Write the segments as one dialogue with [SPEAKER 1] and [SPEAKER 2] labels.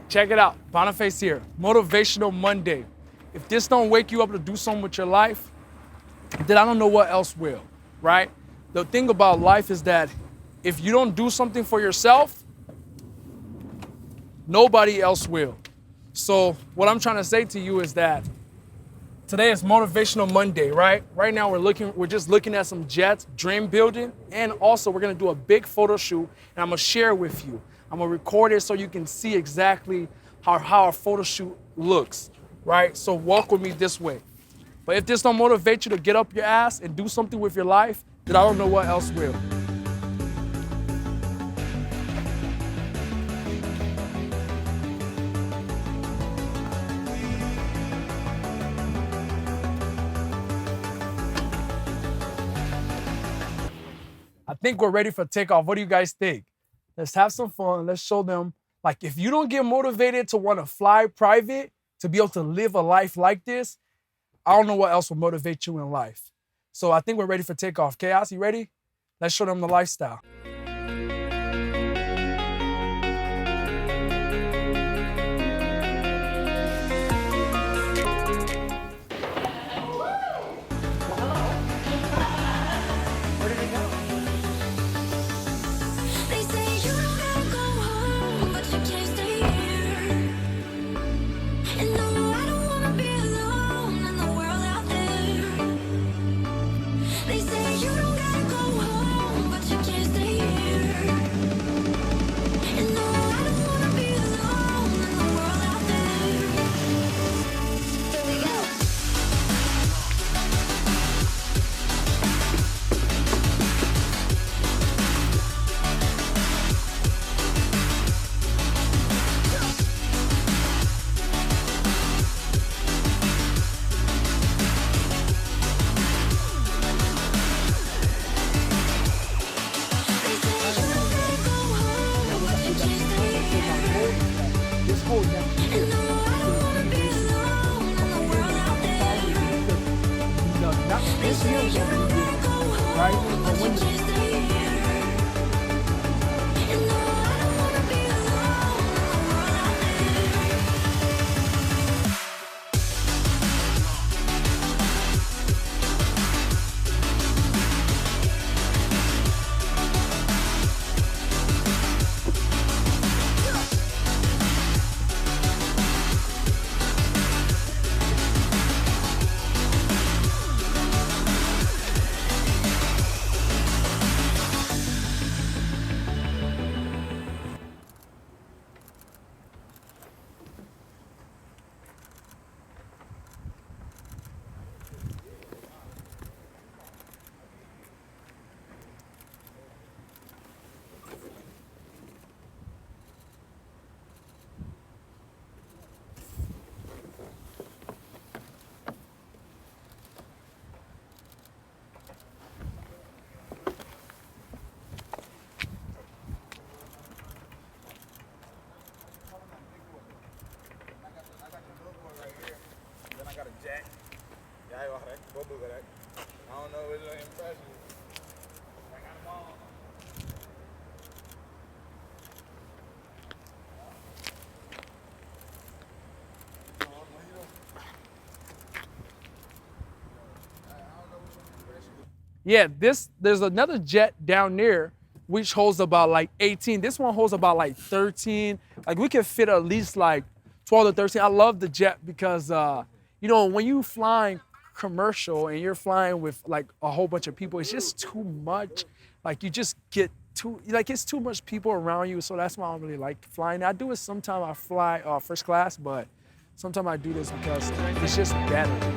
[SPEAKER 1] Check it out, Boniface here, Motivational Monday. If this don't wake you up to do something with your life, then I don't know what else will, right? The thing about life is that if you don't do something for yourself, nobody else will. So what I'm trying to say to you is that today is Motivational Monday, right? Right now we're just looking at some jets, dream building, and also we're gonna do a big photo shoot and I'm gonna share it with you. I'm gonna record it so you can see exactly how our photo shoot looks, right? So walk with me this way. But if this don't motivate you to get up your ass and do something with your life, then I don't know what else will. I think we're ready for takeoff. What do you guys think? Let's have some fun. Let's show them, like, if you don't get motivated to want to fly private, to be able to live a life like this, I don't know what else will motivate you in life. So I think we're ready for takeoff. Chaos, you ready? Let's show them the lifestyle.
[SPEAKER 2] I don't know if it's an impression. I got them all.
[SPEAKER 1] Yeah, there's another jet down there which holds about like 18. This one holds about like 13. Like we can fit at least like 12 to 13. I love the jet because you know, when you flying commercial and you're flying with like a whole bunch of people, it's just too much. Like you just get too, like it's too much people around you. So that's why I don't really like flying. I do it sometimes. I fly first class, but sometimes I do this because it's just better.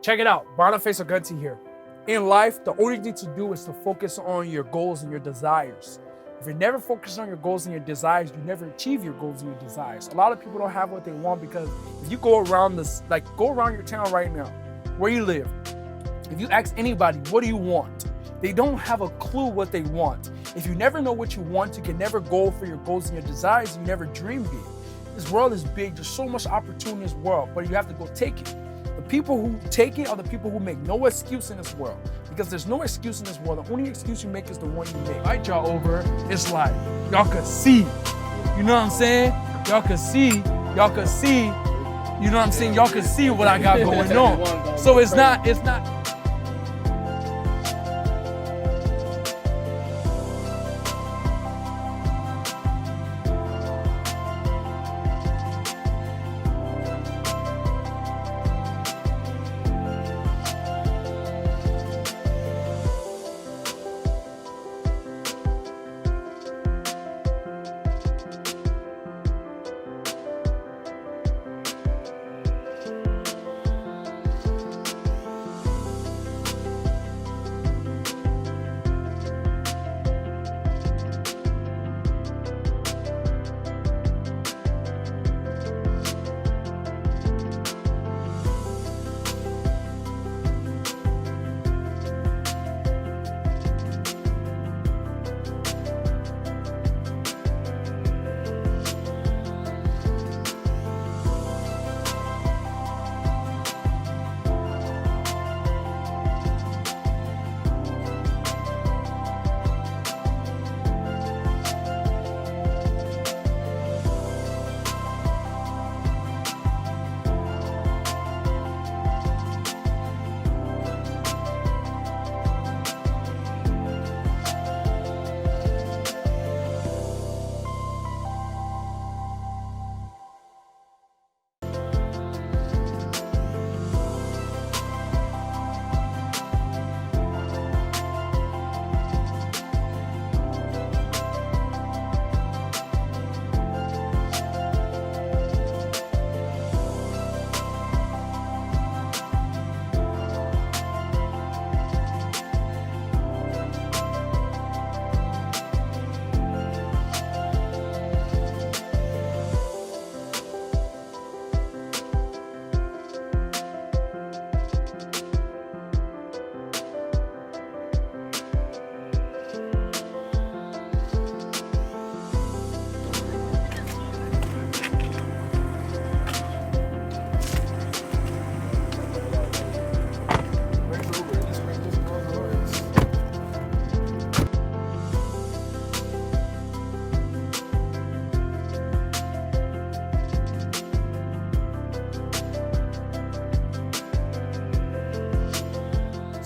[SPEAKER 1] Check it out, Boniface Ogunti here. In life, the only thing to do is to focus on your goals and your desires. If you're never focused on your goals and your desires, you never achieve your goals and your desires. A lot of people don't have what they want because if you go around go around your town right now, where you live, if you ask anybody, what do you want? They don't have a clue what they want. If you never know what you want, you can never go for your goals and your desires, you never dream big. This world is big, there's so much opportunity in this world, but you have to go take it. The people who take it are the people who make no excuse in this world. Because there's no excuse in this world. The only excuse you make is the one you make. Invite y'all over, it's like, y'all could see. You know what I'm saying? Y'all could see, you know what I'm saying? Y'all could see what I got going on. So it's not.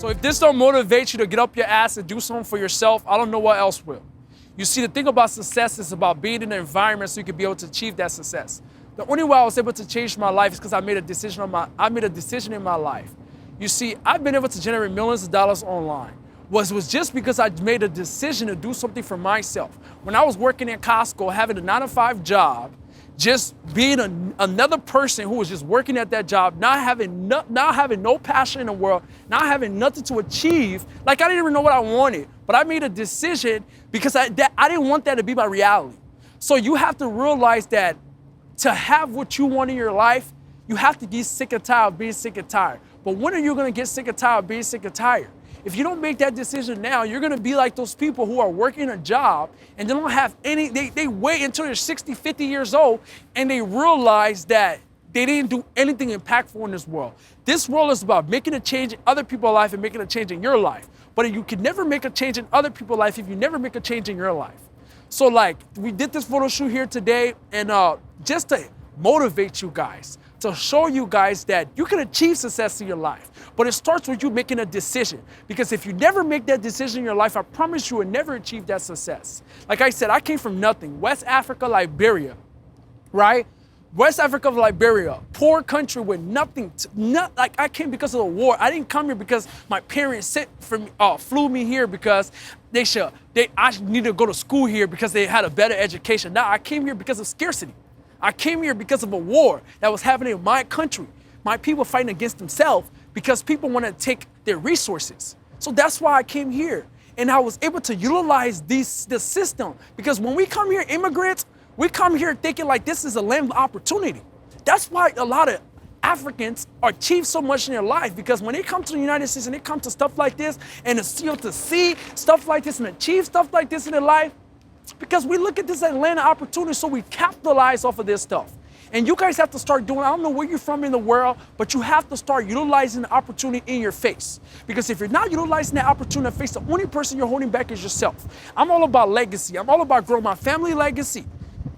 [SPEAKER 1] So if this don't motivate you to get up your ass and do something for yourself, I don't know what else will. You see, the thing about success is about being in an environment so you can be able to achieve that success. The only way I was able to change my life is because I made a decision in my life. You see, I've been able to generate millions of dollars online. Was just because I made a decision to do something for myself. When I was working at Costco, having a 9-to-5 job, just being another person who was just working at that job, not having no passion in the world, not having nothing to achieve, like I didn't even know what I wanted. But I made a decision because I didn't want that to be my reality. So you have to realize that to have what you want in your life, you have to get sick and tired of being sick and tired. But when are you gonna get sick and tired of being sick and tired? If you don't make that decision now, you're gonna be like those people who are working a job and they don't have they wait until they're 60, 50 years old and they realize that they didn't do anything impactful in this world. This world is about making a change in other people's life and making a change in your life. But you can never make a change in other people's life if you never make a change in your life. So like, we did this photo shoot here today and just to motivate you guys, to show you guys that you can achieve success in your life. But it starts with you making a decision. Because if you never make that decision in your life, I promise you will never achieve that success. Like I said, I came from nothing. West Africa, Liberia, right? West Africa, Liberia, poor country with nothing. Like I came because of the war. I didn't come here because my parents flew me here because I needed to go to school here because they had a better education. No, I came here because of scarcity. I came here because of a war that was happening in my country. My people fighting against themselves because people want to take their resources. So that's why I came here. And I was able to utilize this system. Because when we come here, immigrants, we come here thinking like this is a land of opportunity. That's why a lot of Africans achieve so much in their life, because when they come to the United States and they come to stuff like this and to see stuff like this and achieve stuff like this in their life, because we look at this as a land of opportunity, so we capitalize off of this stuff. And you guys have to start doing, I don't know where you're from in the world, but you have to start utilizing the opportunity in your face. Because if you're not utilizing that opportunity in the face, the only person you're holding back is yourself. I'm all about legacy. I'm all about growing my family legacy,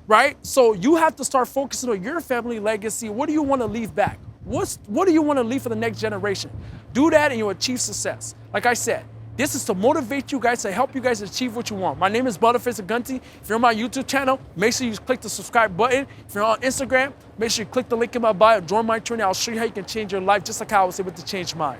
[SPEAKER 1] right? So you have to start focusing on your family legacy. What do you want to leave back? What do you want to leave for the next generation? Do that and you'll achieve success. Like I said, this is to motivate you guys, to help you guys achieve what you want. My name is Boniface Ogunti. If you're on my YouTube channel, make sure you click the subscribe button. If you're on Instagram, make sure you click the link in my bio, join my training. I'll show you how you can change your life just like how I was able to change mine.